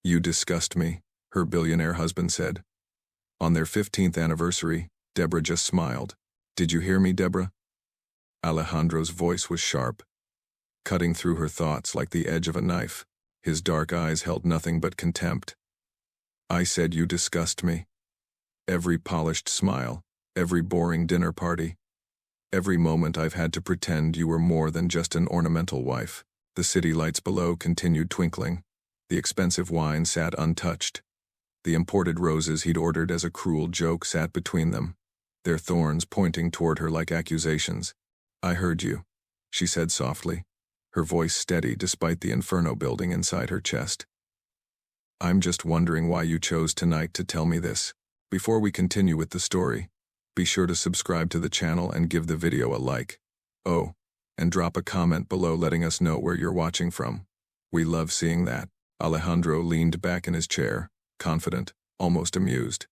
You disgust me, her billionaire husband said. On their 15th anniversary, Deborah just smiled. Did you hear me, Deborah? Alejandro's voice was sharp, cutting through her thoughts like the edge of a knife. His dark eyes held nothing but contempt. I said you disgust me. Every polished smile, every boring dinner party, every moment I've had to pretend you were more than just an ornamental wife. The city lights below continued twinkling. The expensive wine sat untouched. The imported roses he'd ordered as a cruel joke sat between them, their thorns pointing toward her like accusations. I heard you, she said softly, her voice steady despite the inferno building inside her chest. I'm just wondering why you chose tonight to tell me this. Before we continue with the story, be sure to subscribe to the channel and give the video a like. Oh, and drop a comment below letting us know where you're watching from. We love seeing that. Alejandro leaned back in his chair, confident, almost amused.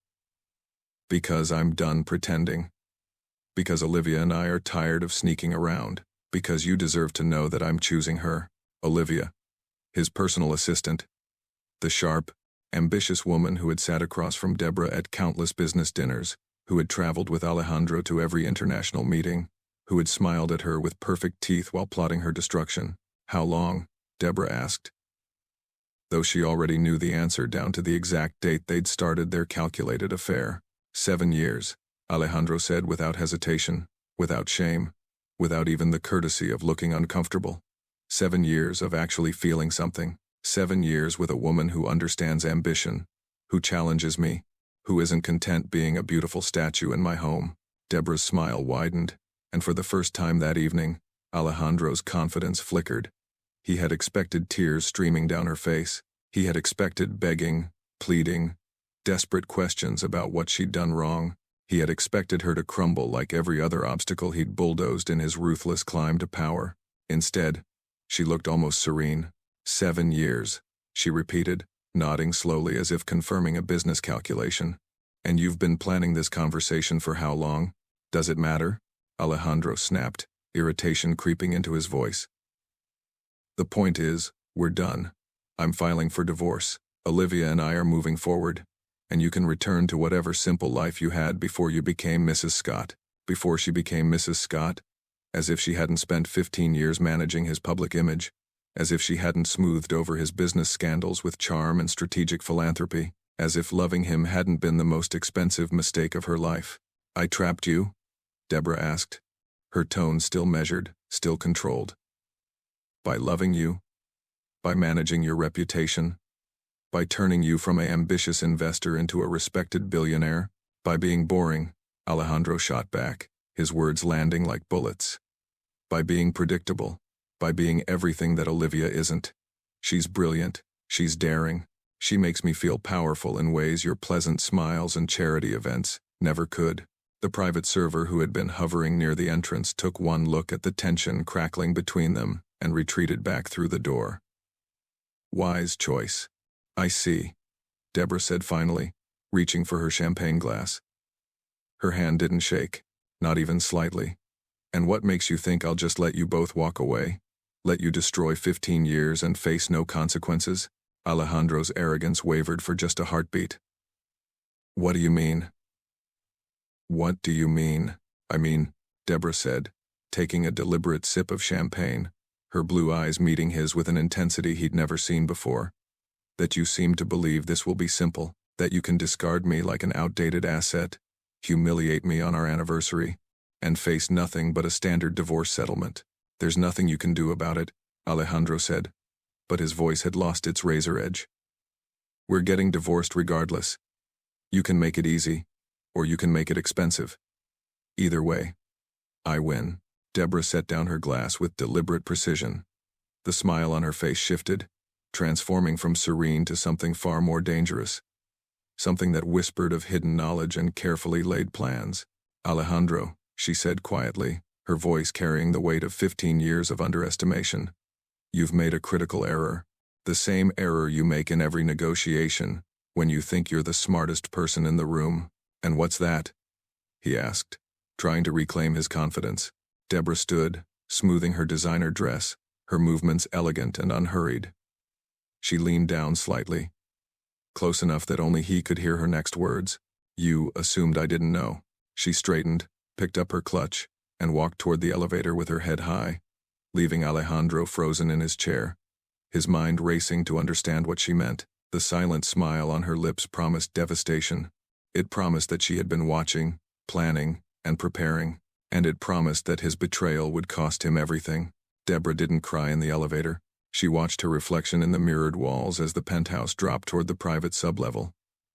Because I'm done pretending. Because Olivia and I are tired of sneaking around. Because you deserve to know that I'm choosing her, Olivia, his personal assistant. The sharp, ambitious woman who had sat across from Deborah at countless business dinners, who had traveled with Alejandro to every international meeting, who had smiled at her with perfect teeth while plotting her destruction. How long? Deborah asked. Though she already knew the answer down to the exact date they'd started their calculated affair. 7 years, Alejandro said without hesitation, without shame, without even the courtesy of looking uncomfortable. 7 years of actually feeling something. 7 years with a woman who understands ambition, who challenges me, who isn't content being a beautiful statue in my home. Deborah's smile widened, and for the first time that evening, Alejandro's confidence flickered. He had expected tears streaming down her face. He had expected begging, pleading, desperate questions about what she'd done wrong. He had expected her to crumble like every other obstacle he'd bulldozed in his ruthless climb to power. Instead, she looked almost serene. 7 years, she repeated, nodding slowly as if confirming a business calculation. And you've been planning this conversation for how long? Does it matter? Alejandro snapped, irritation creeping into his voice. The point is, we're done. I'm filing for divorce. Olivia and I are moving forward, and you can return to whatever simple life you had before you became Mrs. Scott. Before she became Mrs. Scott? As if she hadn't spent 15 years managing his public image. As if she hadn't smoothed over his business scandals with charm and strategic philanthropy. As if loving him hadn't been the most expensive mistake of her life. I trapped you? Deborah asked, her tone still measured, still controlled. By loving you? By managing your reputation? By turning you from an ambitious investor into a respected billionaire? By being boring? Alejandro shot back, his words landing like bullets. By being predictable? By being everything that Olivia isn't. She's brilliant, she's daring, she makes me feel powerful in ways your pleasant smiles and charity events never could. The private server who had been hovering near the entrance took one look at the tension crackling between them and retreated back through the door. Wise choice. I see, Deborah said finally, reaching for her champagne glass. Her hand didn't shake, not even slightly. And what makes you think I'll just let you both walk away? Let you destroy 15 years and face no consequences? Alejandro's arrogance wavered for just a heartbeat. What do you mean? What do you mean? I mean, Deborah said, taking a deliberate sip of champagne, her blue eyes meeting his with an intensity he'd never seen before. That you seem to believe this will be simple, that you can discard me like an outdated asset, humiliate me on our anniversary, and face nothing but a standard divorce settlement. There's nothing you can do about it, Alejandro said, but his voice had lost its razor edge. We're getting divorced regardless. You can make it easy, or you can make it expensive. Either way, I win. Deborah set down her glass with deliberate precision. The smile on her face shifted, transforming from serene to something far more dangerous. Something that whispered of hidden knowledge and carefully laid plans. Alejandro, she said quietly, her voice carrying the weight of 15 years of underestimation. You've made a critical error. The same error you make in every negotiation, when you think you're the smartest person in the room. And what's that? He asked, trying to reclaim his confidence. Deborah stood, smoothing her designer dress, her movements elegant and unhurried. She leaned down slightly, close enough that only he could hear her next words. You assumed I didn't know. She straightened, picked up her clutch, and walked toward the elevator with her head high, leaving Alejandro frozen in his chair, his mind racing to understand what she meant. The silent smile on her lips promised devastation. It promised that she had been watching, planning, and preparing, and it promised that his betrayal would cost him everything. Deborah didn't cry in the elevator. She watched her reflection in the mirrored walls as the penthouse dropped toward the private sublevel,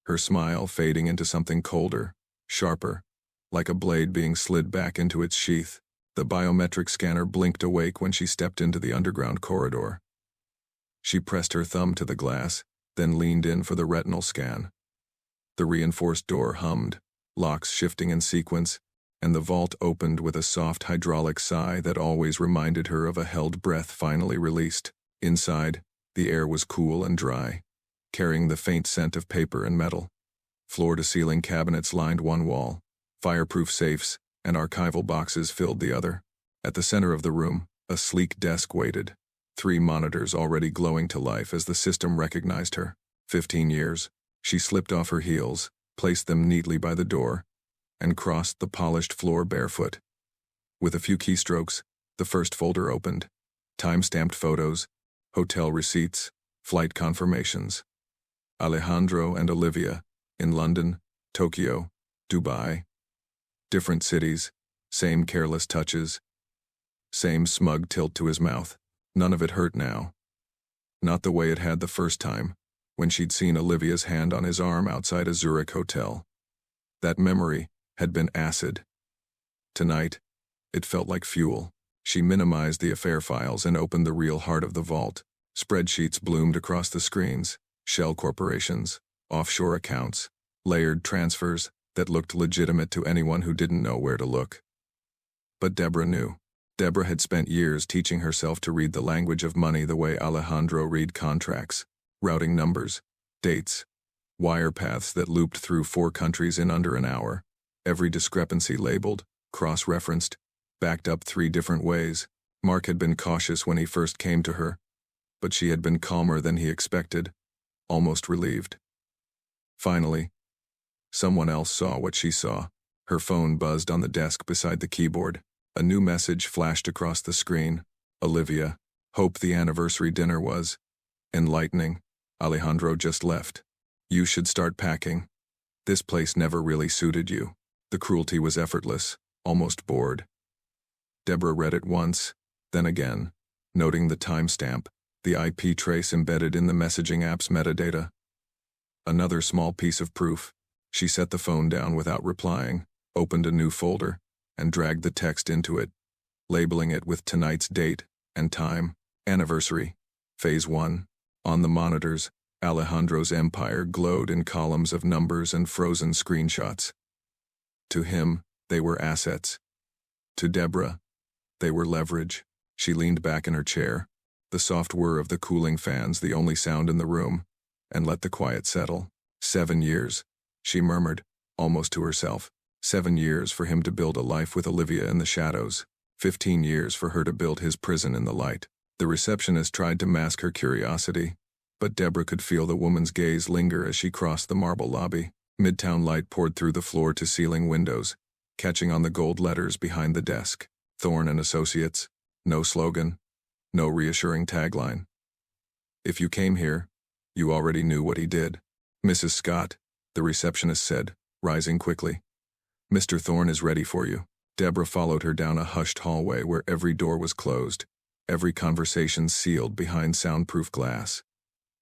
her smile fading into something colder, sharper, like a blade being slid back into its sheath. The biometric scanner blinked awake when she stepped into the underground corridor. She pressed her thumb to the glass, then leaned in for the retinal scan. The reinforced door hummed, locks shifting in sequence, and the vault opened with a soft hydraulic sigh that always reminded her of a held breath finally released. Inside, the air was cool and dry, carrying the faint scent of paper and metal. Floor-to-ceiling cabinets lined one wall, fireproof safes and archival boxes filled the other. At the center of the room, a sleek desk waited, 3 monitors already glowing to life as the system recognized her. 15 years. She slipped off her heels, placed them neatly by the door, and crossed the polished floor barefoot. With a few keystrokes, the first folder opened. Time-stamped photos, hotel receipts, flight confirmations. Alejandro and Olivia, in London, Tokyo, Dubai. Different cities, same careless touches, same smug tilt to his mouth. None of it hurt now. Not the way it had the first time, when she'd seen Olivia's hand on his arm outside a Zurich hotel. That memory had been acid. Tonight, it felt like fuel. She minimized the affair files and opened the real heart of the vault. Spreadsheets bloomed across the screens, shell corporations, offshore accounts, layered transfers that looked legitimate to anyone who didn't know where to look. But Deborah knew. Deborah had spent years teaching herself to read the language of money the way Alejandro read contracts, routing numbers, dates, wire paths that looped through 4 countries in under an hour, every discrepancy labeled, cross-referenced, backed up 3 different ways. Mark had been cautious when he first came to her, but she had been calmer than he expected, almost relieved. Finally, someone else saw what she saw. Her phone buzzed on the desk beside the keyboard. A new message flashed across the screen. Olivia, hope the anniversary dinner was enlightening. Alejandro just left. You should start packing. This place never really suited you. The cruelty was effortless, almost bored. Deborah read it once, then again, noting the timestamp, the IP trace embedded in the messaging app's metadata. Another small piece of proof. She set the phone down without replying, opened a new folder, and dragged the text into it, labeling it with tonight's date and time. Anniversary. Phase 1. On the monitors, Alejandro's empire glowed in columns of numbers and frozen screenshots. To him, they were assets. To Deborah, they were leverage. She leaned back in her chair, the soft whir of the cooling fans the only sound in the room, and let the quiet settle. 7 years, she murmured, almost to herself. 7 years for him to build a life with Olivia in the shadows. 15 years for her to build his prison in the light. The receptionist tried to mask her curiosity, but Deborah could feel the woman's gaze linger as she crossed the marble lobby. Midtown light poured through the floor-to-ceiling windows, catching on the gold letters behind the desk. Thorne and Associates. No slogan. No reassuring tagline. If you came here, you already knew what he did. Mrs. Scott, the receptionist said, rising quickly. Mr. Thorne is ready for you. Deborah followed her down a hushed hallway where every door was closed, every conversation sealed behind soundproof glass.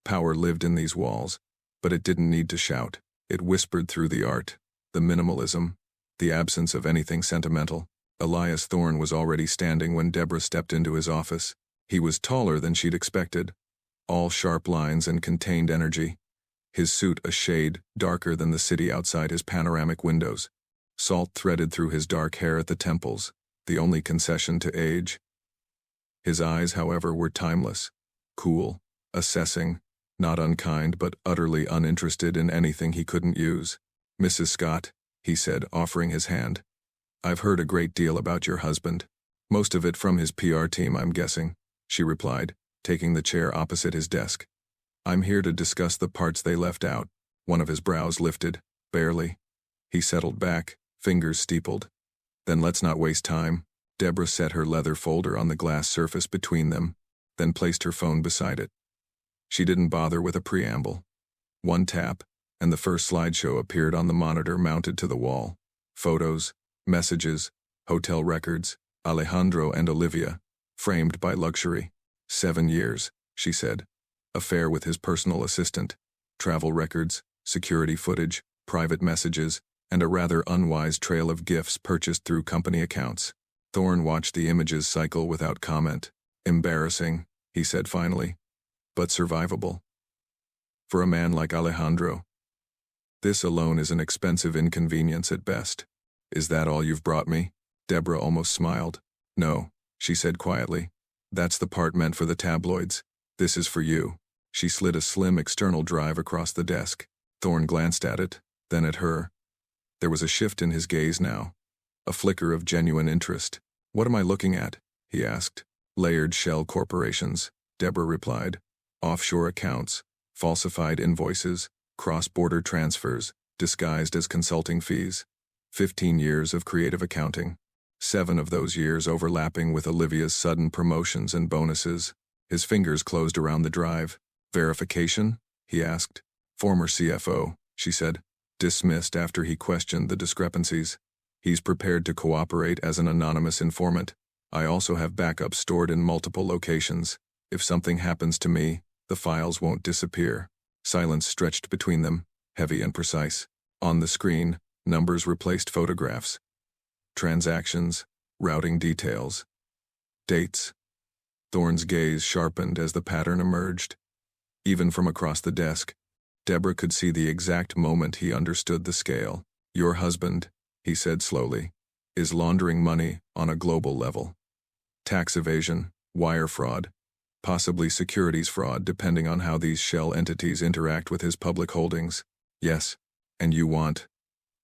Power lived in these walls, but it didn't need to shout. It whispered through the art, the minimalism, the absence of anything sentimental. Elias Thorne was already standing when Deborah stepped into his office. He was taller than she'd expected, all sharp lines and contained energy, his suit a shade darker than the city outside his panoramic windows. Salt threaded through his dark hair at the temples, the only concession to age. His eyes, however, were timeless, cool, assessing, not unkind but utterly uninterested in anything he couldn't use. Mrs. Scott, he said, offering his hand. I've heard a great deal about your husband. Most of it from his PR team, I'm guessing, she replied, taking the chair opposite his desk. I'm here to discuss the parts they left out. One of his brows lifted, barely. He settled back, fingers steepled. Then let's not waste time. Deborah set her leather folder on the glass surface between them, then placed her phone beside it. She didn't bother with a preamble. One tap, and the first slideshow appeared on the monitor mounted to the wall. Photos, messages, hotel records, Alejandro and Olivia, framed by luxury. 7 years, she said. Affair with his personal assistant, travel records, security footage, private messages, and a rather unwise trail of gifts purchased through company accounts. Thorne watched the images cycle without comment. Embarrassing, he said finally, but survivable. For a man like Alejandro. This alone is an expensive inconvenience at best. Is that all you've brought me? Deborah almost smiled. No, she said quietly. That's the part meant for the tabloids. This is for you. She slid a slim external drive across the desk. Thorne glanced at it, then at her. There was a shift in his gaze now. A flicker of genuine interest. What am I looking at? He asked. Layered shell corporations, Deborah replied. Offshore accounts, falsified invoices, cross-border transfers, disguised as consulting fees. 15 years of creative accounting. 7 of those years overlapping with Olivia's sudden promotions and bonuses. His fingers closed around the drive. Verification? He asked. Former CFO, she said, dismissed after he questioned the discrepancies. He's prepared to cooperate as an anonymous informant. I also have backups stored in multiple locations. If something happens to me, the files won't disappear. Silence stretched between them, heavy and precise. On the screen, numbers replaced photographs. Transactions, routing details. Dates. Thorne's gaze sharpened as the pattern emerged. Even from across the desk, Deborah could see the exact moment he understood the scale. Your husband, he said slowly, is laundering money on a global level. Tax evasion, wire fraud, possibly securities fraud depending on how these shell entities interact with his public holdings. Yes, and you want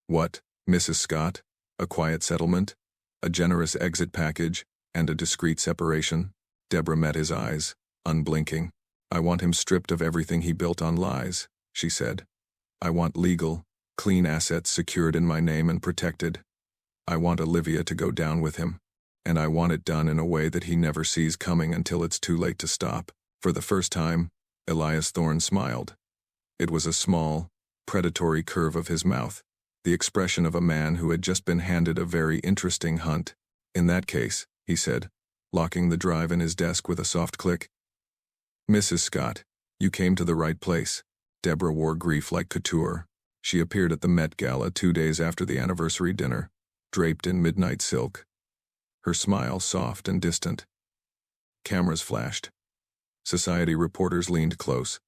what, Mrs. Scott? A quiet settlement? A generous exit package? And a discreet separation? Deborah met his eyes, unblinking. I want him stripped of everything he built on lies, she said. I want legal, clean assets secured in my name and protected. I want Olivia to go down with him. And I want it done in a way that he never sees coming until it's too late to stop. For the first time, Elias Thorne smiled. It was a small, predatory curve of his mouth, the expression of a man who had just been handed a very interesting hunt. In that case, he said, locking the drive in his desk with a soft click. Mrs. Scott, you came to the right place. Deborah wore grief like couture. She appeared at the Met Gala 2 days after the anniversary dinner, draped in midnight silk. Her smile soft and distant. Cameras flashed. Society reporters leaned close,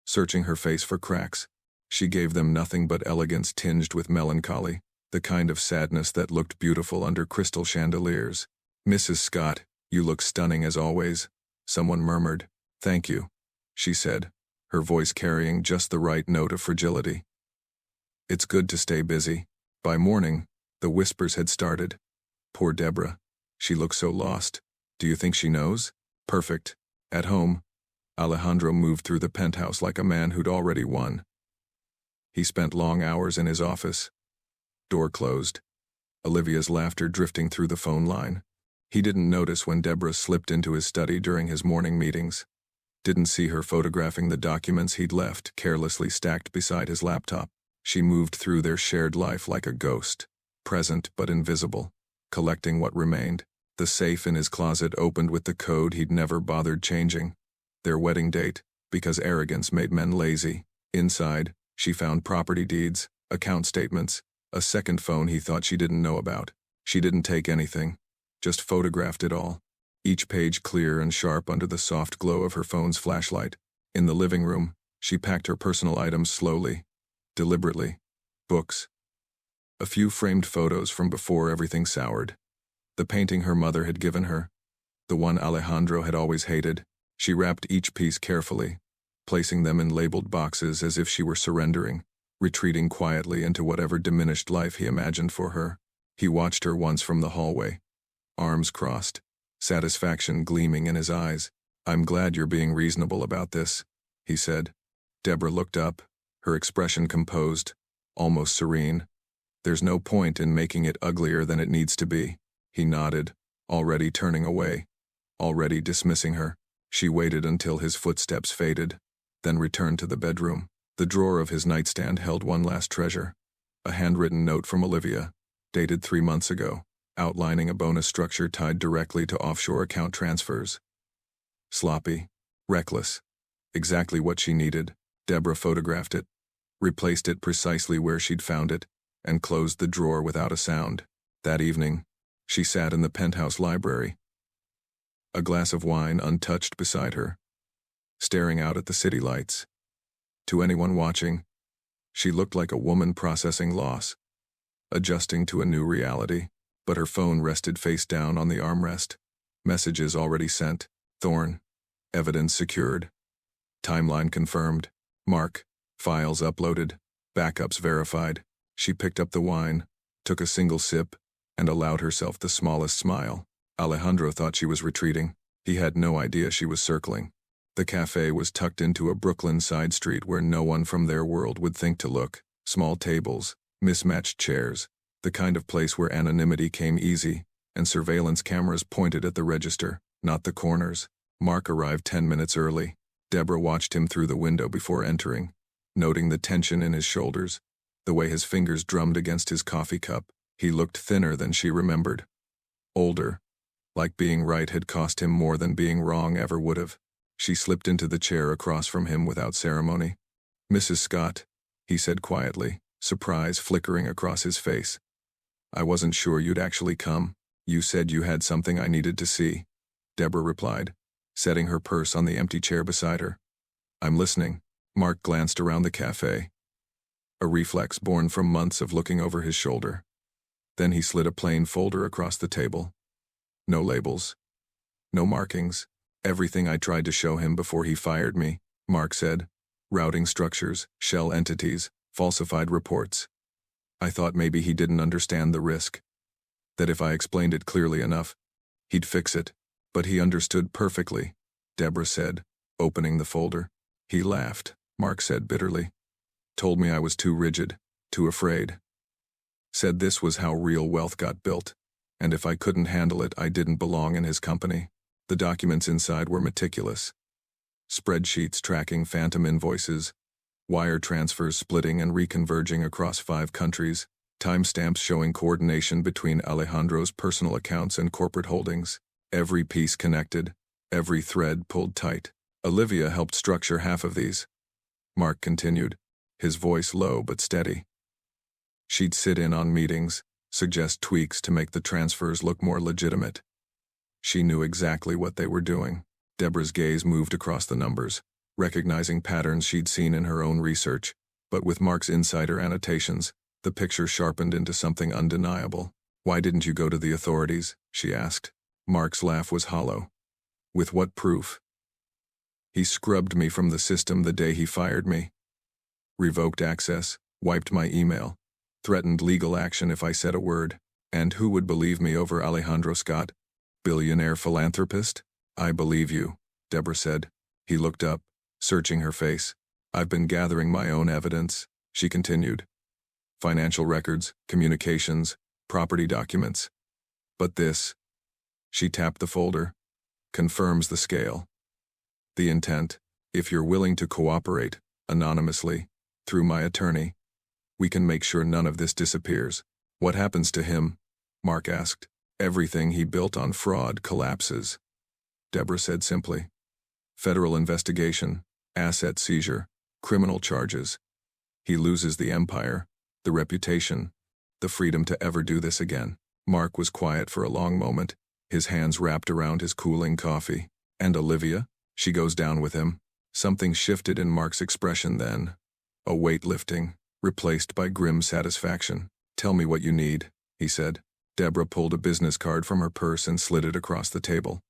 searching her face for cracks. She gave them nothing but elegance tinged with melancholy, the kind of sadness that looked beautiful under crystal chandeliers. Mrs. Scott, you look stunning as always, someone murmured. Thank you, she said, her voice carrying just the right note of fragility. It's good to stay busy. By morning, the whispers had started. Poor Deborah. She looked so lost. Do you think she knows? Perfect. At home, Alejandro moved through the penthouse like a man who'd already won. He spent long hours in his office. Door closed. Olivia's laughter drifting through the phone line. He didn't notice when Deborah slipped into his study during his morning meetings. Didn't see her photographing the documents he'd left carelessly stacked beside his laptop. She moved through their shared life like a ghost, present but invisible, collecting what remained. The safe in his closet opened with the code he'd never bothered changing. Their wedding date, because arrogance made men lazy. Inside, she found property deeds, account statements, a second phone he thought she didn't know about. She didn't take anything, just photographed it all. Each page clear and sharp under the soft glow of her phone's flashlight. In the living room, she packed her personal items slowly, deliberately. Books. A few framed photos from before everything soured. The painting her mother had given her. The one Alejandro had always hated. She wrapped each piece carefully, placing them in labeled boxes as if she were surrendering, retreating quietly into whatever diminished life he imagined for her. He watched her once from the hallway, arms crossed, satisfaction gleaming in his eyes. I'm glad you're being reasonable about this. he said. Deborah looked up, her expression composed, almost serene. There's no point in making it uglier than it needs to be. He nodded, already turning away, already dismissing her. She waited until his footsteps faded, then returned to the bedroom. The drawer of his nightstand held one last treasure, a handwritten note from Olivia, dated 3 months ago, outlining a bonus structure tied directly to offshore account transfers. Sloppy, reckless, exactly what she needed. Deborah photographed it, replaced it precisely where she'd found it, and closed the drawer without a sound. That evening, she sat in the penthouse library, a glass of wine untouched beside her, staring out at the city lights. To anyone watching, she looked like a woman processing loss, adjusting to a new reality, but her phone rested face down on the armrest. Messages already sent. Thorn. Evidence secured. Timeline confirmed. Mark. Files uploaded. Backups verified. She picked up the wine, took a single sip, and allowed herself the smallest smile. Alejandro thought she was retreating. He had no idea she was circling. The cafe was tucked into a Brooklyn side street where no one from their world would think to look. Small tables, mismatched chairs, the kind of place where anonymity came easy, and surveillance cameras pointed at the register, not the corners. Mark arrived 10 minutes early. Deborah watched him through the window before entering, noting the tension in his shoulders, the way his fingers drummed against his coffee cup. He looked thinner than she remembered. Older, like being right had cost him more than being wrong ever would have. She slipped into the chair across from him without ceremony. "Mrs. Scott," he said quietly, surprise flickering across his face. "I wasn't sure you'd actually come. You said you had something I needed to see," Deborah replied, setting her purse on the empty chair beside her. "I'm listening." Mark glanced around the cafe, a reflex born from months of looking over his shoulder. Then he slid a plain folder across the table. No labels. No markings. "Everything I tried to show him before he fired me," Mark said. "Routing structures, shell entities, falsified reports. I thought maybe he didn't understand the risk. That if I explained it clearly enough, he'd fix it. But he understood perfectly," Deborah said, opening the folder. "He laughed," Mark said bitterly. "Told me I was too rigid, too afraid. Said this was how real wealth got built, and if I couldn't handle it, I didn't belong in his company." The documents inside were meticulous. Spreadsheets tracking phantom invoices, wire transfers splitting and reconverging across 5 countries, timestamps showing coordination between Alejandro's personal accounts and corporate holdings. Every piece connected, every thread pulled tight. "Olivia helped structure half of these," Mark continued, his voice low but steady. "She'd sit in on meetings, suggest tweaks to make the transfers look more legitimate. She knew exactly what they were doing." Deborah's gaze moved across the numbers, recognizing patterns she'd seen in her own research, but with Mark's insider annotations, the picture sharpened into something undeniable. "Why didn't you go to the authorities?" she asked. Mark's laugh was hollow. "With what proof? He scrubbed me from the system the day he fired me. Revoked access, wiped my email, threatened legal action if I said a word. And who would believe me over Alejandro Scott? Billionaire philanthropist?" "I believe you," Deborah said. He looked up, searching her face. "I've been gathering my own evidence," she continued. "Financial records, communications, property documents. But this," she tapped the folder, "confirms the scale. The intent, if you're willing to cooperate, anonymously, through my attorney, we can make sure none of this disappears." "What happens to him?" Mark asked. "Everything he built on fraud collapses," Deborah said simply. "Federal investigation, asset seizure, criminal charges. He loses the empire, the reputation, the freedom to ever do this again." Mark was quiet for a long moment, his hands wrapped around his cooling coffee. "And Olivia? She goes down with him." Something shifted in Mark's expression then, a weight lifting, replaced by grim satisfaction. "Tell me what you need," he said. Deborah pulled a business card from her purse and slid it across the table.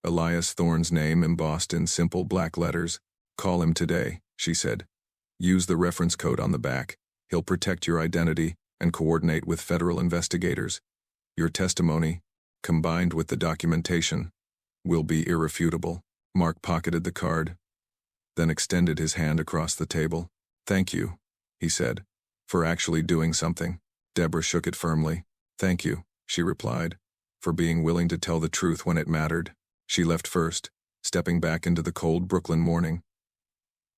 Elias Thorne's name embossed in simple black letters. "Call him today," she said. "Use the reference code on the back. He'll protect your identity and coordinate with federal investigators. Your testimony, combined with the documentation, will be irrefutable." Mark pocketed the card, then extended his hand across the table. "Thank you," he said, "for actually doing something." Deborah shook it firmly. "Thank you," she replied, "for being willing to tell the truth when it mattered." She left first, stepping back into the cold Brooklyn morning,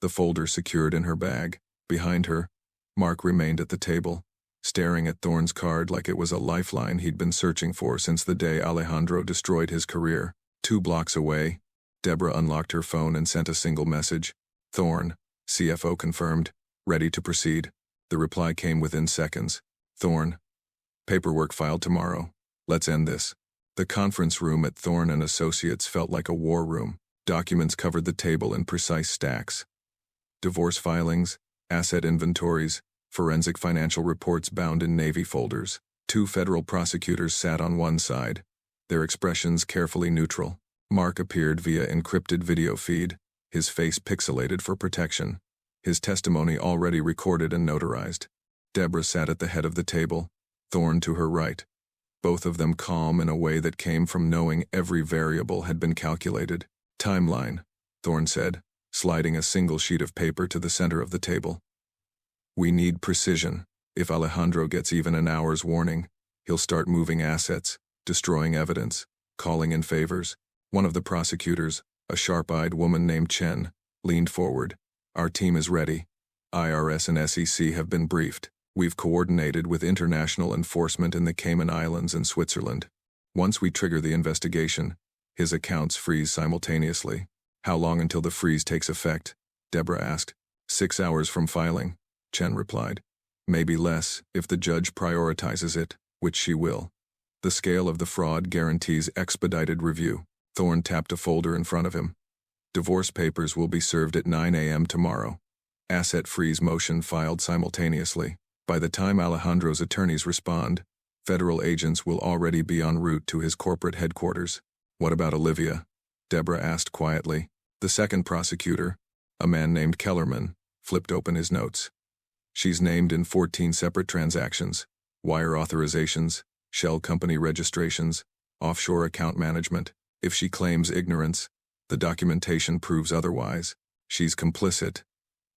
the folder secured in her bag. Behind her, Mark remained at the table, staring at Thorne's card like it was a lifeline he'd been searching for since the day Alejandro destroyed his career. 2 blocks away, Deborah unlocked her phone and sent a single message. "Thorne, CFO confirmed, ready to proceed." The reply came within seconds. "Thorne, paperwork filed tomorrow. Let's end this." The conference room at Thorne & Associates felt like a war room. Documents covered the table in precise stacks. Divorce filings, asset inventories, forensic financial reports bound in Navy folders. 2 federal prosecutors sat on one side, their expressions carefully neutral. Mark appeared via encrypted video feed, his face pixelated for protection, his testimony already recorded and notarized. Deborah sat at the head of the table, Thorne to her right, both of them calm in a way that came from knowing every variable had been calculated. "Timeline," Thorne said, sliding a single sheet of paper to the center of the table. "We need precision. If Alejandro gets even an hour's warning, he'll start moving assets, destroying evidence, calling in favors." One of the prosecutors, a sharp-eyed woman named Chen, leaned forward. "Our team is ready. IRS and SEC have been briefed. We've coordinated with international enforcement in the Cayman Islands and Switzerland. Once we trigger the investigation, his accounts freeze simultaneously." "How long until the freeze takes effect?" Deborah asked. 6 hours from filing," Chen replied. "Maybe less, if the judge prioritizes it, which she will. The scale of the fraud guarantees expedited review." Thorne tapped a folder in front of him. "Divorce papers will be served at 9 a.m. tomorrow. Asset freeze motion filed simultaneously. By the time Alejandro's attorneys respond, federal agents will already be en route to his corporate headquarters." "What about Olivia?" Deborah asked quietly. The second prosecutor, a man named Kellerman, flipped open his notes. "She's named in 14 separate transactions: wire authorizations, shell company registrations, offshore account management. If she claims ignorance, the documentation proves otherwise. She's complicit,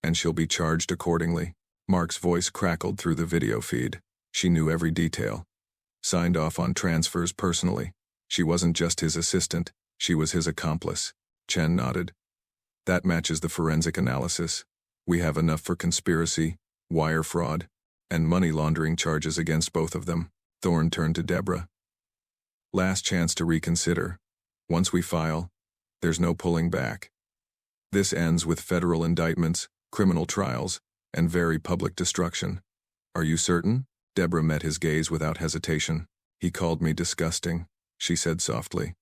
and she'll be charged accordingly." Mark's voice crackled through the video feed. She knew every detail. Signed off on transfers personally. She wasn't just his assistant, she was his accomplice. Chen nodded. "That matches the forensic analysis. We have enough for conspiracy, wire fraud, and money laundering charges against both of them." Thorne turned to Deborah. "Last chance to reconsider. Once we file, there's no pulling back. This ends with federal indictments, criminal trials, and very public destruction." "Are you certain?" Deborah met his gaze without hesitation. "He called me disgusting," she said softly.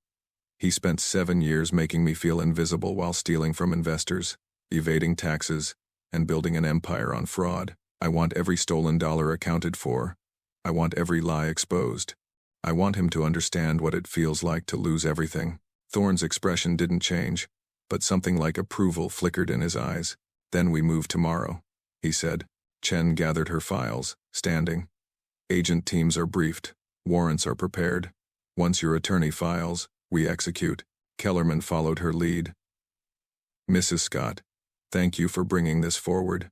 "He spent 7 years making me feel invisible while stealing from investors, evading taxes, and building an empire on fraud. I want every stolen dollar accounted for. I want every lie exposed. I want him to understand what it feels like to lose everything." Thorne's expression didn't change, but something like approval flickered in his eyes. "Then we move tomorrow," he said. Chen gathered her files, standing. "Agent teams are briefed. Warrants are prepared. Once your attorney files, we execute." Kellerman followed her lead. "Mrs. Scott, thank you for bringing this forward.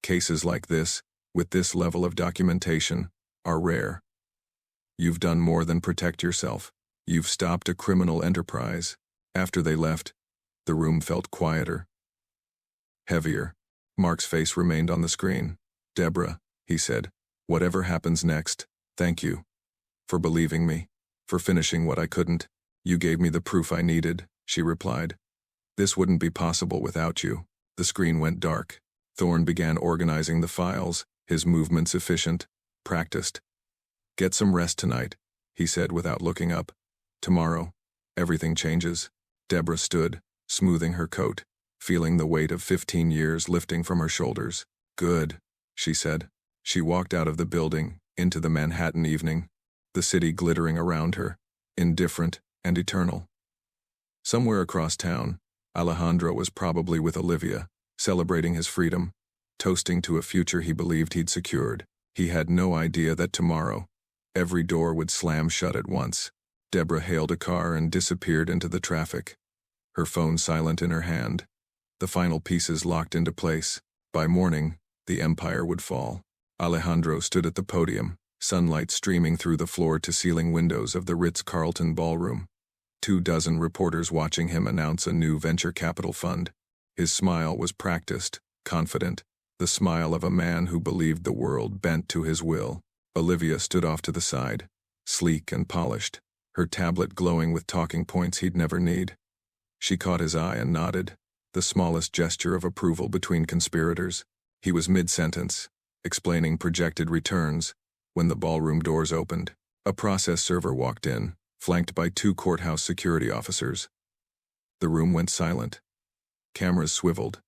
Cases like this, with this level of documentation, are rare. You've done more than protect yourself. You've stopped a criminal enterprise." After they left, the room felt quieter, heavier. Mark's face remained on the screen. "Deborah," he said, "whatever happens next, thank you. For believing me. For finishing what I couldn't. You gave me the proof I needed," she replied. "This wouldn't be possible without you." The screen went dark. Thorne began organizing the files, his movements efficient, practiced. "Get some rest tonight," he said without looking up. "Tomorrow, everything changes." Deborah stood, smoothing her coat, feeling the weight of 15 years lifting from her shoulders. "Good," she said. She walked out of the building, into the Manhattan evening, the city glittering around her, indifferent and eternal. Somewhere across town, Alejandro was probably with Olivia, celebrating his freedom, toasting to a future he believed he'd secured. He had no idea that tomorrow, every door would slam shut at once. Deborah hailed a car and disappeared into the traffic, her phone silent in her hand. the final pieces locked into place. By morning, the empire would fall. Alejandro stood at the podium, sunlight streaming through the floor-to-ceiling windows of the Ritz-Carlton ballroom. 24 reporters watching him announce a new venture capital fund. His smile was practiced, confident, the smile of a man who believed the world bent to his will. Olivia stood off to the side, sleek and polished, her tablet glowing with talking points he'd never need. She caught his eye and nodded, the smallest gesture of approval between conspirators. He was mid-sentence, explaining projected returns, when the ballroom doors opened. A process server walked in, flanked by 2 courthouse security officers. The room went silent. Cameras swiveled.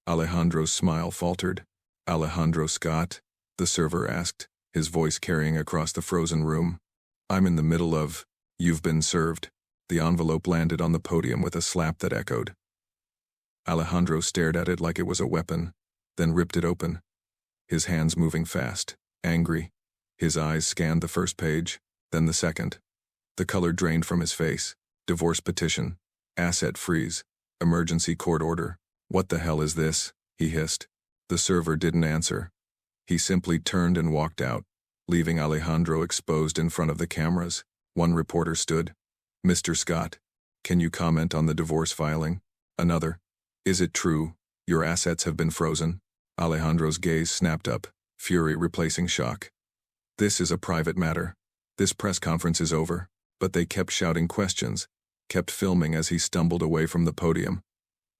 Alejandro's smile faltered. "Alejandro Scott?" the server asked, his voice carrying across the frozen room. "I'm in the middle of, you've been served." The envelope landed on the podium with a slap that echoed. Alejandro stared at it like it was a weapon, then ripped it open. His hands moving fast, angry. His eyes scanned the first page, then the second. The color drained from his face. Divorce petition. Asset freeze. Emergency court order. "What the hell is this?" he hissed. The server didn't answer. He simply turned and walked out, leaving Alejandro exposed in front of the cameras. One reporter stood. "Mr. Scott, can you comment on the divorce filing?" Another. "Is it true? Your assets have been frozen?" Alejandro's gaze snapped up, fury replacing shock. "This is a private matter. This press conference is over." But they kept shouting questions, kept filming as he stumbled away from the podium.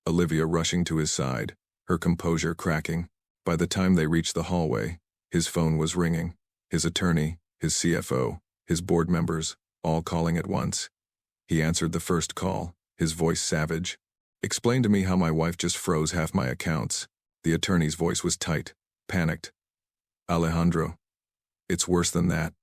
Olivia rushing to his side, her composure cracking. By the time they reached the hallway, his phone was ringing. His attorney, his CFO, his board members, all calling at once. He answered the first call, his voice savage. "Explain to me how my wife just froze half my accounts." The attorney's voice was tight, panicked. "Alejandro, it's worse than that.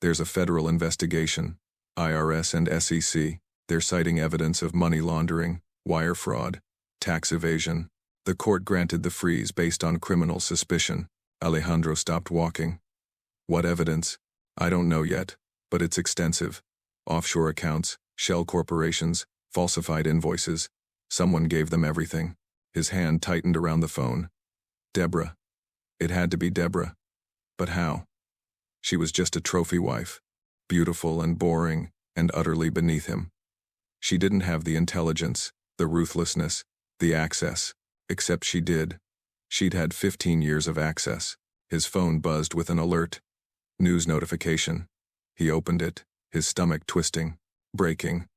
There's a federal investigation, IRS and SEC. They're citing evidence of money laundering, wire fraud, tax evasion. The court granted the freeze based on criminal suspicion." Alejandro stopped walking. "What evidence?" "I don't know yet, but it's extensive. Offshore accounts, shell corporations, falsified invoices. Someone gave them everything." His hand tightened around the phone. "Deborah. It had to be Deborah. But how? She was just a trophy wife, beautiful and boring and utterly beneath him. She didn't have the intelligence, the ruthlessness, the access, except she did. She'd had 15 years of access." His phone buzzed with an alert. News notification. He opened it, his stomach twisting. Breaking.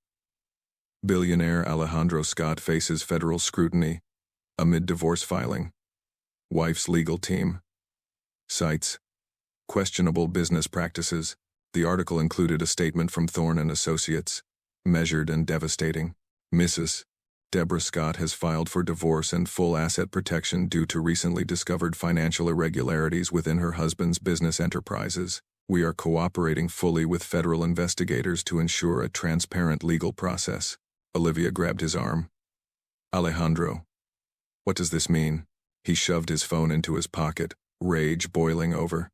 Billionaire Alejandro Scott faces federal scrutiny amid divorce filing. Wife's legal team. Cites questionable business practices. The article included a statement from Thorne and Associates. Measured and devastating. Mrs. Deborah Scott has filed for divorce and full asset protection due to recently discovered financial irregularities within her husband's business enterprises. We are cooperating fully with federal investigators to ensure a transparent legal process. Olivia grabbed his arm. "Alejandro, what does this mean?" He shoved his phone into his pocket, rage boiling over.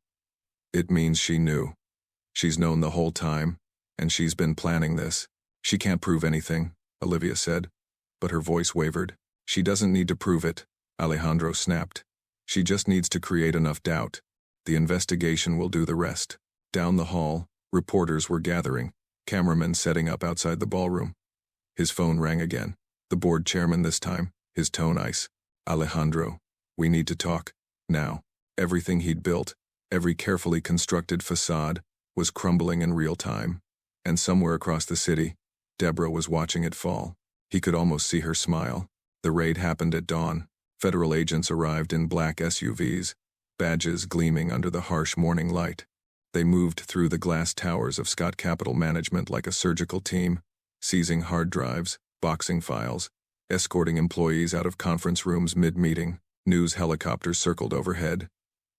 "It means she knew. She's known the whole time, and she's been planning this." "She can't prove anything," Olivia said, but her voice wavered. "She doesn't need to prove it," Alejandro snapped. "She just needs to create enough doubt. The investigation will do the rest." Down the hall, reporters were gathering, cameramen setting up outside the ballroom. His phone rang again. The board chairman this time, his tone ice. "Alejandro, we need to talk. Now." Everything he'd built, every carefully constructed facade, was crumbling in real time. And somewhere across the city, Deborah was watching it fall. He could almost see her smile. The raid happened at dawn. Federal agents arrived in black SUVs, badges gleaming under the harsh morning light. They moved through the glass towers of Scott Capital Management like a surgical team, seizing hard drives, boxing files, escorting employees out of conference rooms mid-meeting. News helicopters circled overhead.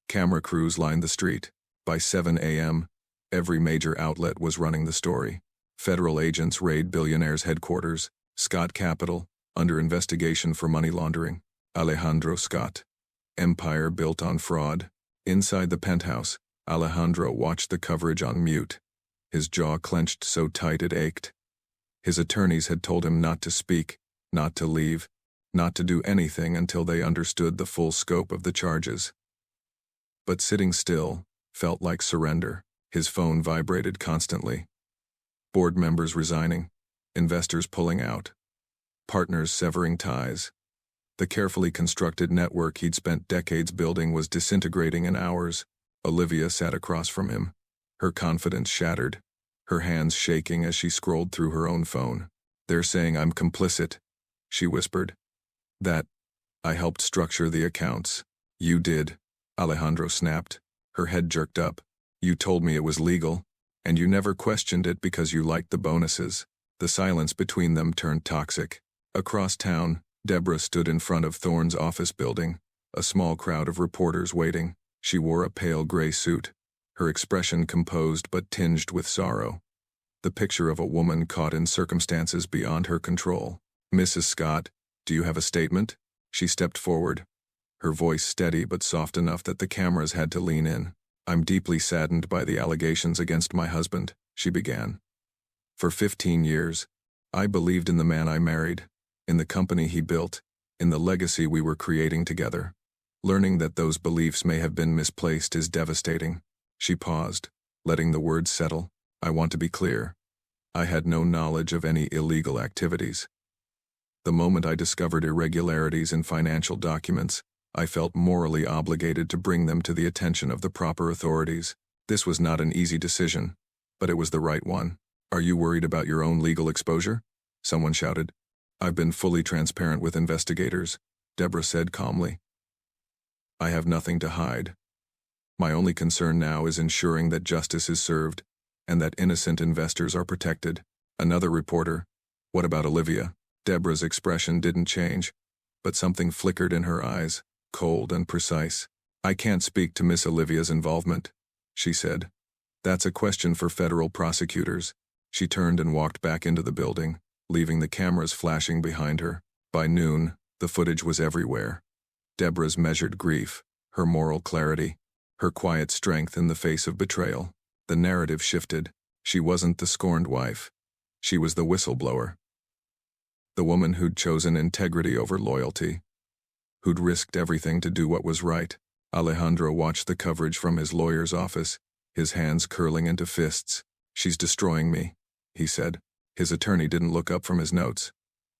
Camera crews lined the street. By 7 a.m., every major outlet was running the story. Federal agents raid Billionaire's headquarters, Scott Capital, under investigation for money laundering. Alejandro Scott. Empire built on fraud. Inside the penthouse, Alejandro watched the coverage on mute. His jaw clenched so tight it ached. His attorneys had told him not to speak, not to leave. not to do anything until they understood the full scope of the charges. But sitting still felt like surrender. His phone vibrated constantly. Board members resigning, investors pulling out, partners severing ties. The carefully constructed network he'd spent decades building was disintegrating in hours. Olivia sat across from him, her confidence shattered, her hands shaking as she scrolled through her own phone. "They're saying I'm complicit," she whispered. "That I helped structure the accounts." "You did," Alejandro snapped, her head jerked up. "You told me it was legal, and you never questioned it because you liked the bonuses." The silence between them turned toxic. Across town, Deborah stood in front of Thorne's office building, a small crowd of reporters waiting. She wore a pale gray suit, her expression composed but tinged with sorrow. The picture of a woman caught in circumstances beyond her control. "Mrs. Scott, do you have a statement?" She stepped forward, her voice steady but soft enough that the cameras had to lean in. "I'm deeply saddened by the allegations against my husband," she began. "For 15 years, I believed in the man I married, in the company he built, in the legacy we were creating together. Learning that those beliefs may have been misplaced is devastating." She paused, letting the words settle. "I want to be clear. I had no knowledge of any illegal activities. The moment I discovered irregularities in financial documents, I felt morally obligated to bring them to the attention of the proper authorities. This was not an easy decision, but it was the right one." "Are you worried about your own legal exposure?" someone shouted. "I've been fully transparent with investigators," Deborah said calmly. "I have nothing to hide. My only concern now is ensuring that justice is served and that innocent investors are protected." Another reporter, "What about Olivia?" Deborah's expression didn't change, but something flickered in her eyes, cold and precise. "I can't speak to Miss Olivia's involvement," she said. "That's a question for federal prosecutors." She turned and walked back into the building, leaving the cameras flashing behind her. By noon, the footage was everywhere. Deborah's measured grief, her moral clarity, her quiet strength in the face of betrayal. The narrative shifted. She wasn't the scorned wife. She was the whistleblower. The woman who'd chosen integrity over loyalty, who'd risked everything to do what was right. Alejandro watched the coverage from his lawyer's office, his hands curling into fists. "She's destroying me," he said. His attorney didn't look up from his notes.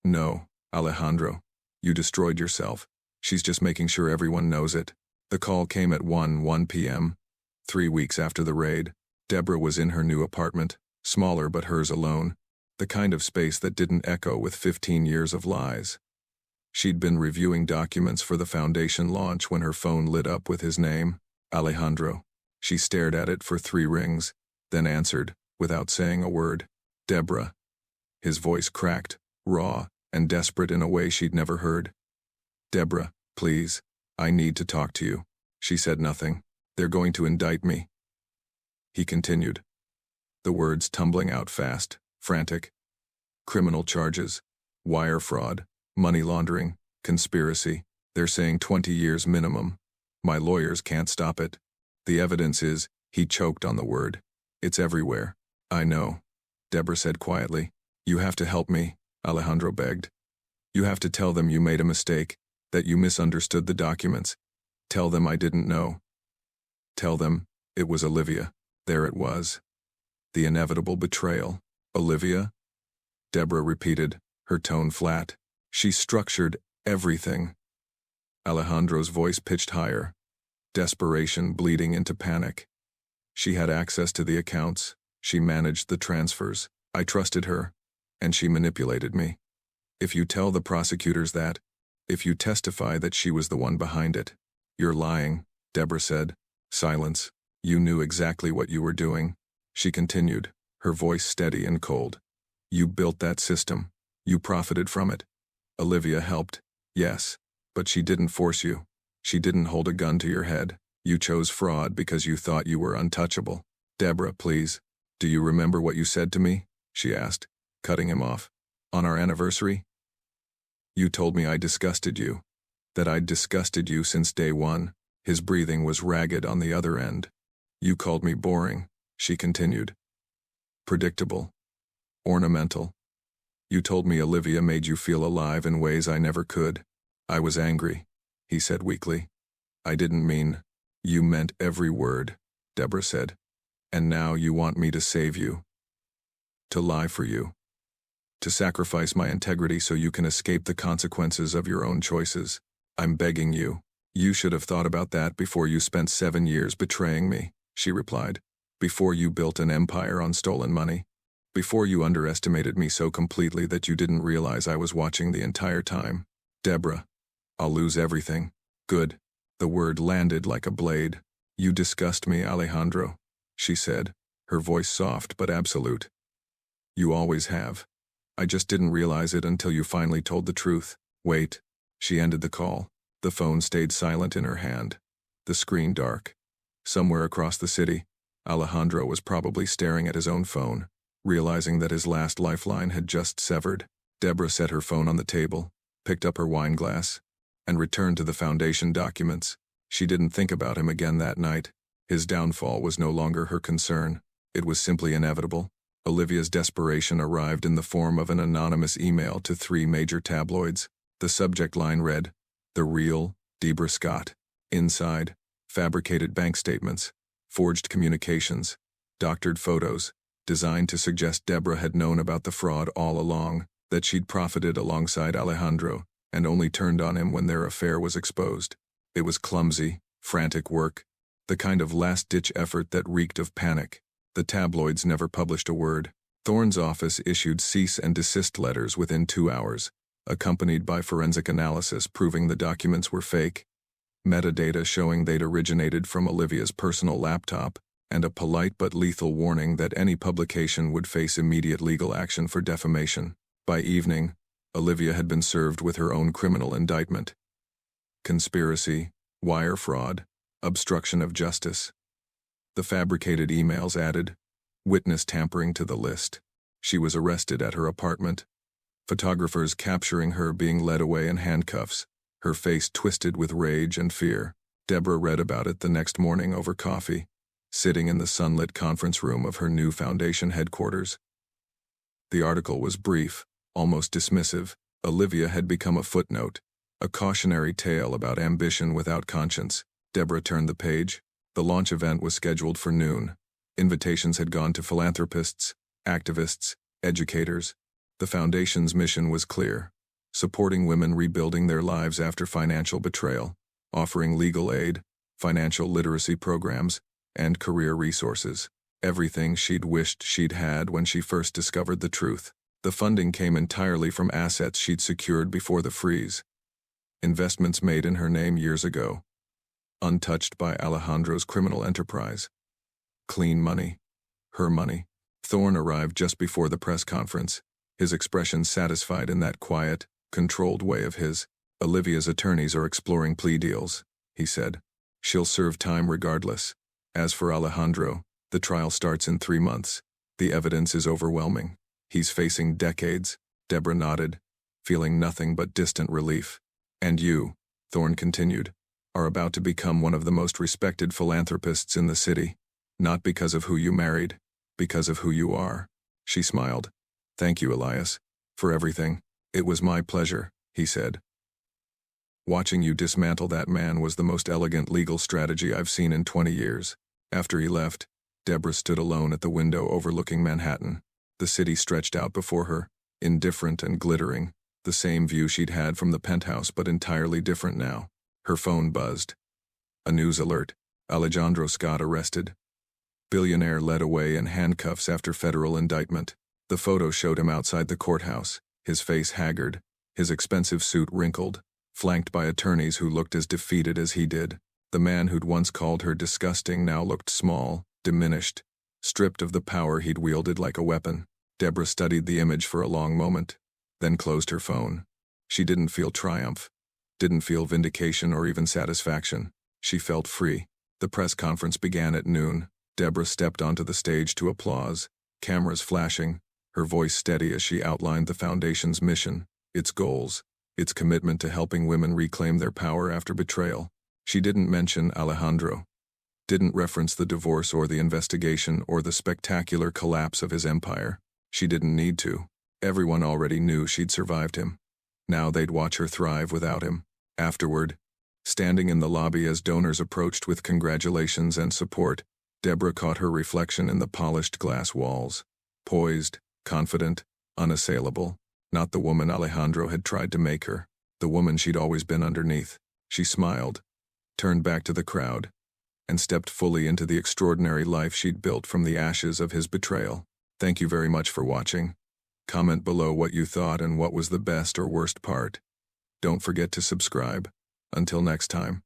"No, Alejandro, you destroyed yourself. She's just making sure everyone knows it." The call came at 1 p.m. 3 weeks after the raid. Deborah was in her new apartment, smaller but hers alone, the kind of space that didn't echo with 15 years of lies. She'd been reviewing documents for the foundation launch when her phone lit up with his name, Alejandro. She stared at it for 3 rings, then answered, without saying a word. "Deborah." His voice cracked, raw, and desperate in a way she'd never heard. "Deborah, please, I need to talk to you." She said nothing. "They're going to indict me," he continued, the words tumbling out fast, frantic. "Criminal charges, wire fraud, money laundering, conspiracy. They're saying 20 years minimum. My lawyers can't stop it. The evidence is," he choked on the word, "it's everywhere." "I know," Deborah said quietly. "You have to help me," Alejandro begged. "You have to tell them you made a mistake, that you misunderstood the documents. Tell them I didn't know. Tell them it was Olivia." There it was. The inevitable betrayal. "Olivia?" Deborah repeated, her tone flat. "She structured everything." Alejandro's voice pitched higher, desperation bleeding into panic. "She had access to the accounts. She managed the transfers. I trusted her, and she manipulated me. If you tell the prosecutors that, if you testify that she was the one behind it, you're lying," Deborah said. Silence. "You knew exactly what you were doing," she continued, her voice steady and cold. "You built that system. You profited from it. Olivia helped, yes, but she didn't force you. She didn't hold a gun to your head. You chose fraud because you thought you were untouchable." "Deborah, please, do you remember what you said to me?" she asked, cutting him off. "On our anniversary? You told me I disgusted you, that I'd disgusted you since day one." His breathing was ragged on the other end. "You called me boring," she continued. "Predictable. Ornamental. You told me Olivia made you feel alive in ways I never could. I was angry, he said weakly. I didn't mean. You meant every word, Deborah said. And now you want me to save you. To lie for you. To sacrifice my integrity so you can escape the consequences of your own choices. I'm begging you. You should have thought about that before you spent 7 years betraying me, she replied. Before you built an empire on stolen money. Before you underestimated me so completely that you didn't realize I was watching the entire time. Deborah, I'll lose everything. Good. The word landed like a blade. You disgust me, Alejandro, she said, her voice soft but absolute. You always have. I just didn't realize it until you finally told the truth. Wait. She ended the call. The phone stayed silent in her hand. The screen dark. Somewhere across the city, Alejandro was probably staring at his own phone, realizing that his last lifeline had just severed. Deborah set her phone on the table, picked up her wine glass, and returned to the foundation documents. She didn't think about him again that night. His downfall was no longer her concern. It was simply inevitable. Olivia's desperation arrived in the form of an anonymous email to 3 major tabloids. The subject line read, "The real Deborah Scott." Inside, fabricated bank statements, forged communications, doctored photos, designed to suggest Deborah had known about the fraud all along, that she'd profited alongside Alejandro, and only turned on him when their affair was exposed. It was clumsy, frantic work, the kind of last-ditch effort that reeked of panic. The tabloids never published a word. Thorne's office issued cease and desist letters within 2 hours, accompanied by forensic analysis proving the documents were fake, metadata showing they'd originated from Olivia's personal laptop, and a polite but lethal warning that any publication would face immediate legal action for defamation. By evening, Olivia had been served with her own criminal indictment. Conspiracy, wire fraud, obstruction of justice. The fabricated emails added witness tampering to the list. She was arrested at her apartment. Photographers capturing her being led away in handcuffs, her face twisted with rage and fear. Deborah read about it the next morning over coffee, sitting in the sunlit conference room of her new foundation headquarters. The article was brief, almost dismissive. Olivia had become a footnote, a cautionary tale about ambition without conscience. Deborah turned the page. The launch event was scheduled for noon. Invitations had gone to philanthropists, activists, educators. The foundation's mission was clear: supporting women rebuilding their lives after financial betrayal, offering legal aid, financial literacy programs, and career resources. Everything she'd wished she'd had when she first discovered the truth. The funding came entirely from assets she'd secured before the freeze. Investments made in her name years ago, untouched by Alejandro's criminal enterprise. Clean money. Her money. Thorne arrived just before the press conference, his expression satisfied in that quiet, controlled way of his. Olivia's attorneys are exploring plea deals, he said. She'll serve time regardless. As for Alejandro, the trial starts in 3 months. The evidence is overwhelming. He's facing decades. Deborah nodded, feeling nothing but distant relief. And you, Thorne continued, are about to become one of the most respected philanthropists in the city. Not because of who you married, because of who you are. She smiled. Thank you, Elias, for everything. It was my pleasure, he said. Watching you dismantle that man was the most elegant legal strategy I've seen in 20 years. After he left, Deborah stood alone at the window overlooking Manhattan. The city stretched out before her, indifferent and glittering, the same view she'd had from the penthouse but entirely different now. Her phone buzzed. A news alert. Alejandro Scott arrested. Billionaire led away in handcuffs after federal indictment. The photo showed him outside the courthouse, his face haggard, his expensive suit wrinkled, flanked by attorneys who looked as defeated as he did. The man who'd once called her disgusting now looked small, diminished, stripped of the power he'd wielded like a weapon. Deborah studied the image for a long moment, then closed her phone. She didn't feel triumph, didn't feel vindication or even satisfaction. She felt free. The press conference began at noon. Deborah stepped onto the stage to applause, cameras flashing, her voice steady as she outlined the foundation's mission, its goals, its commitment to helping women reclaim their power after betrayal. She didn't mention Alejandro, didn't reference the divorce or the investigation or the spectacular collapse of his empire. She didn't need to. Everyone already knew she'd survived him. Now they'd watch her thrive without him. Afterward, standing in the lobby as donors approached with congratulations and support, Deborah caught her reflection in the polished glass walls. Poised, confident, unassailable. Not the woman Alejandro had tried to make her. The woman she'd always been underneath. She smiled, turned back to the crowd, and stepped fully into the extraordinary life she'd built from the ashes of his betrayal. Thank you very much for watching. Comment below what you thought and what was the best or worst part. Don't forget to subscribe. Until next time.